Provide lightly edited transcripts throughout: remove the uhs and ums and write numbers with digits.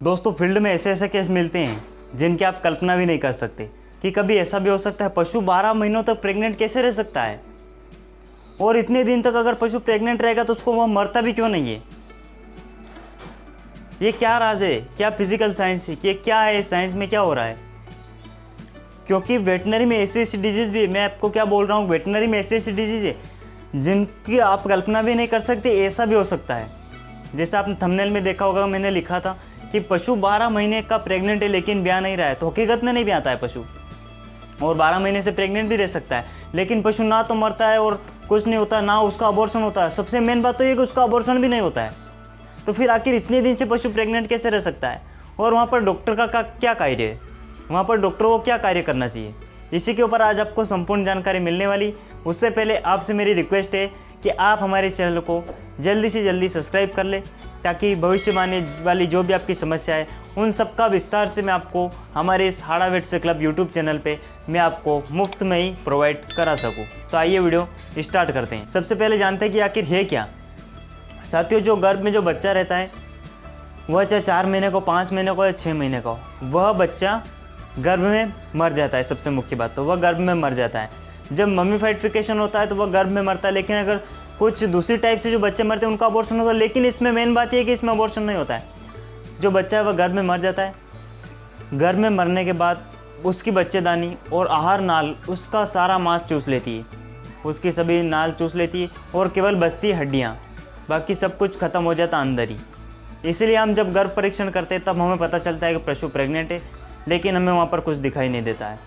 दोस्तों फील्ड में ऐसे ऐसे केस मिलते हैं जिनकी आप कल्पना भी नहीं कर सकते कि कभी ऐसा भी हो सकता है। पशु 12 महीनों तक प्रेग्नेंट कैसे रह सकता है, और इतने दिन तक अगर पशु प्रेग्नेंट रहेगा तो उसको वह मरता भी क्यों नहीं है। ये क्या राज है, क्या फिजिकल साइंस है, कि क्या है, साइंस में क्या हो रहा है। क्योंकि वेटनरी में ऐसी ऐसी डिजीज़ भी, मैं आपको क्या बोल रहा हूँ, वेटनरी में ऐसी ऐसी डिजीज़ है जिनकी आप कल्पना भी नहीं कर सकते। ऐसा भी हो सकता है। जैसे आपने थंबनेल में देखा होगा, मैंने लिखा था कि पशु 12 महीने का प्रेग्नेंट है लेकिन ब्याह नहीं रहा है, तो हकीकत में नहीं ब्याहता है पशु, और 12 महीने से प्रेग्नेंट भी रह सकता है। लेकिन पशु ना तो मरता है और कुछ नहीं होता, ना उसका अबॉर्शन होता है। सबसे मेन बात तो ये कि उसका अबॉर्शन भी नहीं होता है। तो फिर आखिर इतने दिन से पशु प्रेग्नेंट कैसे रह सकता है, और वहाँ पर डॉक्टर का क्या कार्य है, वहाँ पर डॉक्टर को क्या कार्य करना चाहिए, इसी के ऊपर आज आपको संपूर्ण जानकारी मिलने वाली। उससे पहले आपसे मेरी रिक्वेस्ट है कि आप हमारे चैनल को जल्दी से जल्दी सब्सक्राइब कर लें, ताकि भविष्य में आने वाली जो भी आपकी समस्या है उन सब का विस्तार से मैं आपको हमारे इस हाड़ा वेट्स क्लब यूट्यूब चैनल पे मैं आपको मुफ्त में ही प्रोवाइड करा सकूं। तो आइए वीडियो स्टार्ट करते हैं। सबसे पहले जानते हैं कि आखिर है क्या। साथियों, जो गर्भ में जो बच्चा रहता है वह चाहे 4 महीने को, 5 महीने को या 6 महीने का हो, वह बच्चा गर्भ में मर जाता है। सबसे मुख्य बात तो वह गर्भ में मर जाता है। जब मम्मीफाइडिफिकेशन होता है तो वह गर्भ में मरता है। लेकिन अगर कुछ दूसरी टाइप से जो बच्चे मरते हैं उनका अबॉर्शन होता है। लेकिन इसमें मेन बात यह है कि इसमें अबॉर्शन नहीं होता है। जो बच्चा है वह गर्भ में मर जाता है। गर्भ में मरने के बाद उसकी बच्चेदानी और आहार नाल उसका सारा मांस चूस लेती है, उसकी सभी नाल चूस लेती है, और केवल बचती हड्डियाँ, बाकी सब कुछ खत्म हो जाता अंदर ही। इसलिए हम जब गर्भ परीक्षण करते हैं तब हमें पता चलता है कि पशु प्रेग्नेंट है, लेकिन हमें वहाँ पर कुछ दिखाई नहीं देता है।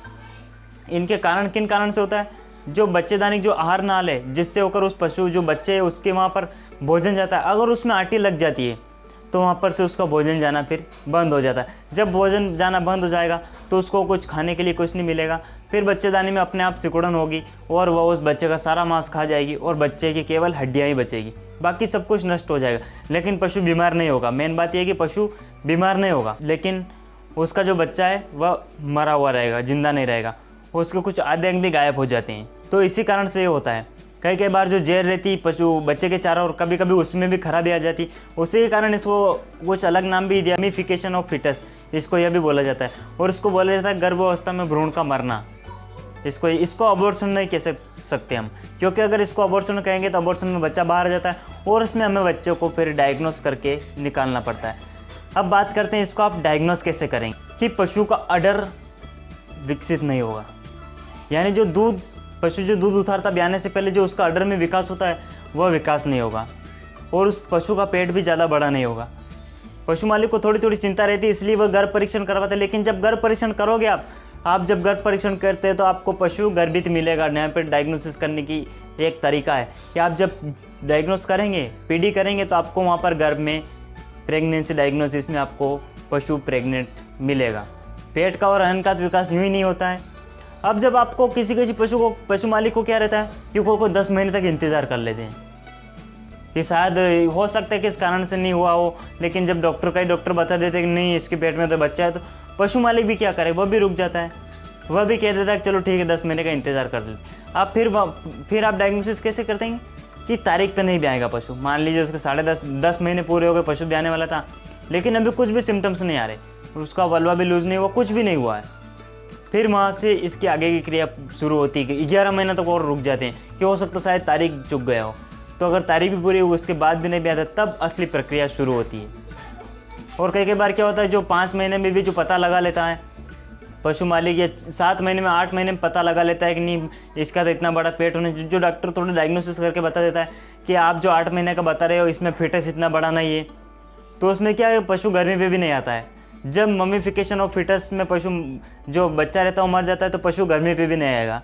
इनके कारण किन कारण से होता है, जो बच्चेदानी जो आहार नाल है जिससे होकर उस पशु जो बच्चे है उसके वहाँ पर भोजन जाता है, अगर उसमें आटी लग जाती है तो वहाँ पर से उसका भोजन जाना फिर बंद हो जाता है। जब भोजन जाना बंद हो जाएगा तो उसको कुछ खाने के लिए कुछ नहीं मिलेगा। फिर बच्चेदानी में अपने आप सिकुड़न होगी और वह उस बच्चे का सारा मांस खा जाएगी और बच्चे की केवल हड्डियाँ ही बचेगी, बाकी सब कुछ नष्ट हो जाएगा। लेकिन पशु बीमार नहीं होगा। मेन बात यह है कि पशु बीमार नहीं होगा, लेकिन उसका जो बच्चा है वह मरा हुआ रहेगा, जिंदा नहीं रहेगा, उसके कुछ आधे अंग भी गायब हो जाते हैं। तो इसी कारण से ये होता है। कई बार जो जहर रहती पशु बच्चे के चारों ओर, कभी कभी उसमें भी खराबी आ जाती। उसी के कारण इसको कुछ अलग नाम भी दिया, मम्मीफिकेशन ऑफ फीटस, इसको यह भी बोला जाता है। और इसको बोला जाता है गर्भावस्था में भ्रूण का मरना। इसको अबॉर्शन नहीं कह सकते हम, क्योंकि अगर इसको अबॉर्शन कहेंगे तो अबॉर्शन में बच्चा बाहर आ जाता है और उसमें हमें बच्चों को फिर डायग्नोस करके निकालना पड़ता है। अब बात करते हैं इसको आप डायग्नोस कैसे करेंगे कि पशु का अडर विकसित नहीं होगा, यानी जो पशु जो दूध उतारता ब्याने से पहले जो उसका अडर में विकास होता है वह विकास नहीं होगा, और उस पशु का पेट भी ज़्यादा बड़ा नहीं होगा। पशु मालिक को थोड़ी थोड़ी चिंता रहती है, इसलिए वह गर्भ परीक्षण करवाते हैं। लेकिन जब गर्भ परीक्षण करोगे आप जब गर्भ परीक्षण करते हैं तो आपको पशु गर्भित मिलेगा। यहाँ पर डायग्नोसिस करने की एक तरीका है कि आप जब डायग्नोस करेंगे, पीडी करेंगे, तो आपको वहाँ पर गर्भ में प्रेगनेंसी डायग्नोसिस में आपको पशु प्रेग्नेंट मिलेगा। पेट का और अहन का विकास यूँ ही नहीं होता है। अब जब आपको किसी पशु मालिक को क्या रहता है कि को 10 महीने तक इंतज़ार कर लेते हैं कि शायद हो सकता है कि इस कारण से नहीं हुआ हो। लेकिन जब डॉक्टर बता देते हैं कि नहीं इसके पेट में तो बच्चा है, तो पशु मालिक भी क्या करे, वह भी रुक जाता है। वह भी कह देता है चलो ठीक है 10 महीने का इंतज़ार कर लेते। आप फिर आप डायग्नोसिस कैसे करते हैं कि तारीख पे नहीं ब्याएगा पशु। मान लीजिए उसके 10.5 महीने पूरे हो गए, पशु ब्याने वाला था, लेकिन अभी कुछ भी सिम्टम्स नहीं आ रहे, उसका वल्वा भी लूज नहीं हुआ, कुछ भी नहीं हुआ है। फिर वहाँ से इसकी आगे की क्रिया शुरू होती है कि 11 महीने तक और रुक जाते हैं कि हो सकता है शायद तारीख चुक गया हो। तो अगर तारीख भी पूरी हो उसके बाद भी नहीं ब्याता, तब असली प्रक्रिया शुरू होती है। और कई बार क्या होता है, जो 5 महीने में भी जो पता लगा लेता है पशु मालिक, या 7 महीने में 8 महीने में पता लगा लेता है कि नहीं इसका तो इतना बड़ा पेट होने, जो डॉक्टर थोड़ा डायग्नोसिस करके बता देता है कि आप जो 8 महीने का बता रहे हो इसमें फीटस इतना बड़ा नहीं है, तो उसमें क्या है, पशु गर्मी पे भी नहीं आता है। जब मम्मीफिकेशन ऑफ फीटस में पशु जो बच्चा रहता है वो मर जाता है, तो पशु गर्मी पे भी नहीं आएगा।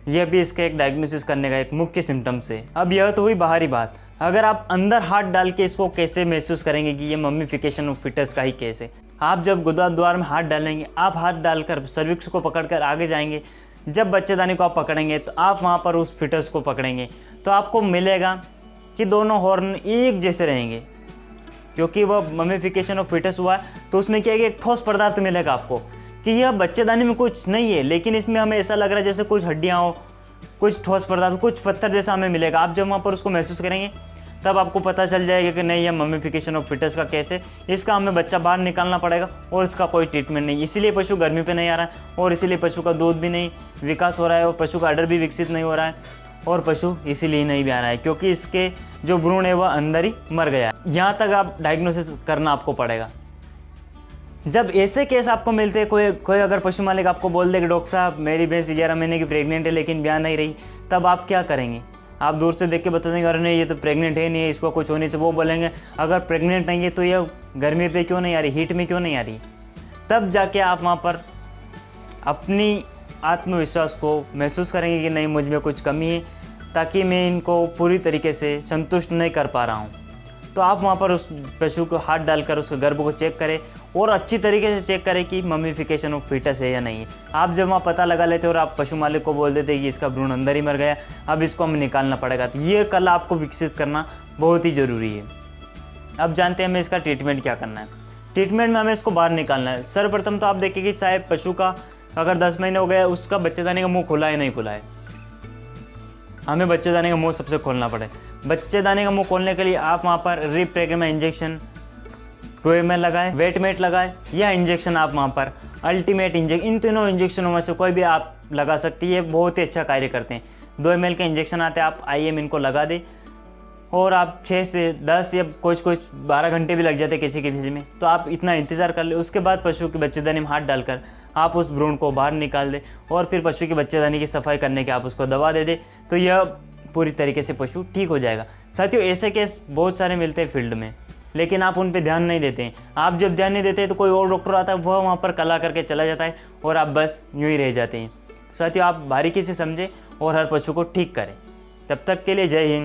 यह भी इसका एक डायग्नोसिस करने का एक मुख्य सिम्टम्स है। अब यह तो हुई बाहरी बात। अगर आप अंदर हाथ डाल के इसको कैसे महसूस करेंगे कि ये मम्मीफिकेशन ऑफ फीटस का ही केस है। आप जब गुदा द्वार में हाथ डालेंगे, आप हाथ डालकर सर्विक्स को पकड़कर आगे जाएंगे, जब बच्चेदानी को आप पकड़ेंगे तो आप वहाँ पर उस फीटस को पकड़ेंगे, तो आपको मिलेगा कि दोनों हॉर्न एक जैसे रहेंगे, क्योंकि वह मम्मीफिकेशन ऑफ फीटस हुआ है। तो उसमें क्या है कि एक ठोस पदार्थ मिलेगा आपको कि यह बच्चेदानी में कुछ नहीं है, लेकिन इसमें हमें ऐसा लग रहा है जैसे कुछ हड्डियाँ हो, कुछ ठोस पदार्थ, कुछ पत्थर जैसा हमें मिलेगा। आप जब वहाँ पर उसको महसूस करेंगे तब आपको पता चल जाएगा कि नहीं, यह मम्मीफिकेशन ऑफ फीटस का केस है, इसका हमें बच्चा बाहर निकालना पड़ेगा और इसका कोई ट्रीटमेंट नहीं। इसीलिए पशु गर्मी पे नहीं आ रहा है और इसीलिए पशु का दूध भी नहीं विकास हो रहा है और पशु का अडर भी विकसित नहीं हो रहा है और पशु इसीलिए नहीं भी आ रहा है क्योंकि इसके जो भ्रूण है वह अंदर ही मर गया है। यहाँ तक आप डायग्नोसिस करना आपको पड़ेगा। जब ऐसे केस आपको मिलते हैं, कोई अगर पशु मालिक आपको बोल दे कि डॉक्टर साहब मेरी भैंस 11 महीने की प्रेग्नेंट है लेकिन ब्याह नहीं रही, तब आप क्या करेंगे? आप दूर से देख के बता देंगे अरे नहीं ये तो प्रेग्नेंट है नहीं है, इसको कुछ होने से। वो बोलेंगे अगर प्रेग्नेंट नहीं है तो यह गर्मी पे क्यों नहीं आ रही, हीट में क्यों नहीं आ रही? तब जाके आप वहाँ पर अपनी आत्मविश्वास को महसूस करेंगे कि नहीं, मुझ में कुछ कमी है ताकि मैं इनको पूरी तरीके से संतुष्ट नहीं कर पा रहा हूँ। तो आप वहाँ पर उस पशु को हाथ डालकर उसके गर्भ को चेक करें और अच्छी तरीके से चेक करें कि मम्मीफिकेशन ऑफ फीटस है या नहीं है। आप जब वहाँ पता लगा लेते और आप पशु मालिक को बोल देते कि इसका भ्रूण अंदर ही मर गया, अब इसको हमें निकालना पड़ेगा, तो ये कला आपको विकसित करना बहुत ही ज़रूरी है। अब जानते हैं हमें इसका ट्रीटमेंट क्या करना है। ट्रीटमेंट में हमें इसको बाहर निकालना है। सर्वप्रथम तो आप देखें कि चाहे पशु का अगर 10 महीने हो गए, उसका बच्चेदानी का मुँह खुला है नहीं खुला है, हमें बच्चेदानी का मुँह सबसे खोलना पड़े। बच्चेदानी का मुंह खोलने के लिए आप वहाँ पर रिप्रेग्मा इंजेक्शन 2 ml लगाए, वेटमेट लगाए, या इंजेक्शन आप वहाँ पर अल्टीमेट इंजेक्शन, इन तीनों इंजेक्शनों में से कोई भी आप लगा सकती है, बहुत ही अच्छा कार्य करते हैं। 2 ml के इंजेक्शन आते हैं, आप IM इनको लगा दें और आप 6 से 10 या कुछ 12 घंटे भी लग जाते किसी के बीच में, तो आप इतना इंतज़ार कर ले। उसके बाद पशु की बच्चेदानी में हाथ डालकर आप उस भ्रूण को बाहर निकाल दें और फिर पशु की बच्चेदानी की सफाई करने के आप उसको दवा दे दें, तो यह पूरी तरीके से पशु ठीक हो जाएगा। साथियों, ऐसे केस बहुत सारे मिलते हैं फील्ड में, लेकिन आप उन पे ध्यान नहीं देते हैं। आप जब ध्यान नहीं देते हैं तो कोई और डॉक्टर आता है, वह वहाँ पर कला करके चला जाता है और आप बस यूँ ही रह जाते हैं। साथियों, आप बारीकी से समझें और हर पशु को ठीक करें। तब तक के लिए जय हिंद।